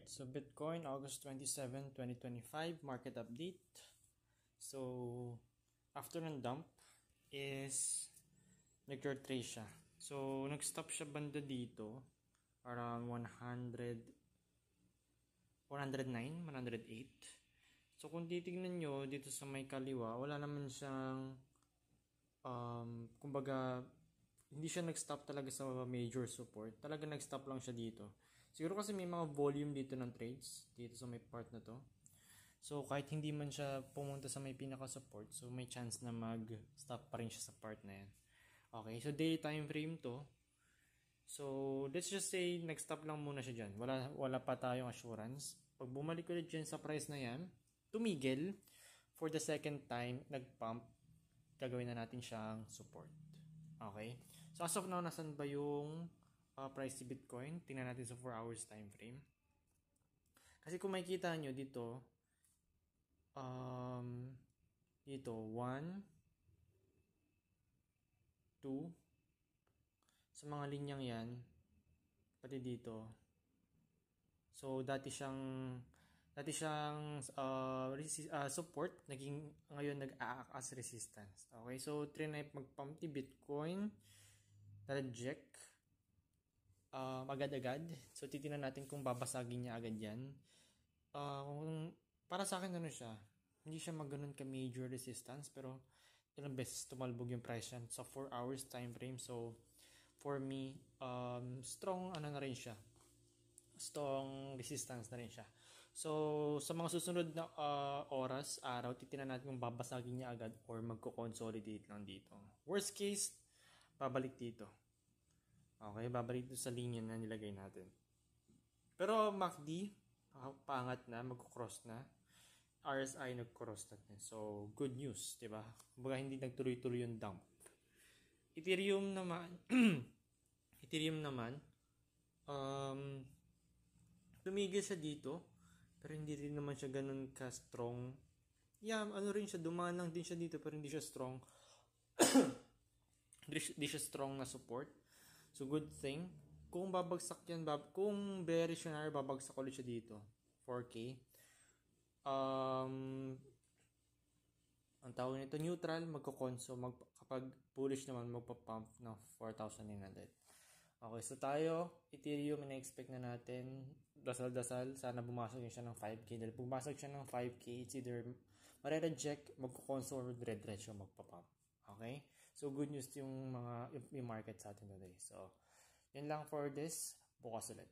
Alright, so Bitcoin, August 27, 2025, market update. So, after ng dump is nag-retrace siya. So, nag-stop siya banda dito, around 109, 108. So, kung titignan nyo dito sa may kaliwa, wala naman siyang, kumbaga, hindi siya nag-stop talaga sa major support. Talaga nag-stop lang siya dito. Siguro kasi may mga volume dito ng trades, dito sa may part na to. So, kahit hindi man siya pumunta sa may pinaka-support, so may chance na mag-stop pa rin siya sa part na yan. Okay, so daily time frame to. So, let's just say, nag-stop lang muna siya dyan. Wala pa tayong assurance. Pag bumalik ulit dyan sa price na yan, tumigil, for the second time, nag-pump, gagawin na natin siyang support. Okay, so as of now, nasan ba yung price si Bitcoin? Tingnan natin sa 4 hours time frame. Kasi kung makikita nyo dito, dito 1, 2, sa mga linyang yan, pati dito. So dati siyang support, ngayon nag-a-act as resistance. Okay, so trinay mag-pump ni Bitcoin, na-reject agad-agad. So, titingnan natin kung babasagin niya agad yan. Para sa akin, ano siya, hindi siya mag-ganon ka-major resistance, pero ilang beses tumalbog yung price yan sa 4 hours time frame. So, for me, strong na rin siya. Strong resistance na rin siya. So, sa mga susunod na oras, araw, titingnan natin kung babasagin niya agad or magko-consolidate lang dito. Worst case, babalik dito. Okay, babalik dito sa linya na nilagay natin. Pero MACD, pangat na, magkukross na. RSI nag-cross na din. So, good news, diba? Kumbaga hindi nagtuloy-tuloy yung dump. Ethereum naman, tumigil siya dito, pero hindi rin naman siya ganun ka-strong. Yeah, rin siya, dumaan lang din siya dito, pero hindi siya strong. Hindi siya strong na support. So, good thing. Kung babagsak yan, kung bearish yan, babagsak ulit siya dito. 4K. Ang tawag nito, neutral, kapag bullish naman, magpa-pump ng 4,900. Okay, so tayo, Ethereum, na-expect na natin, dasal-dasal, sana bumasag siya ng 5K. Dahil bumasag siya ng 5K, it's either mare-reject, magko-console, red-red siya, magpa-pump. Okay? So, good news yung market sa atin today. So, yun lang for this. Bukas ulit.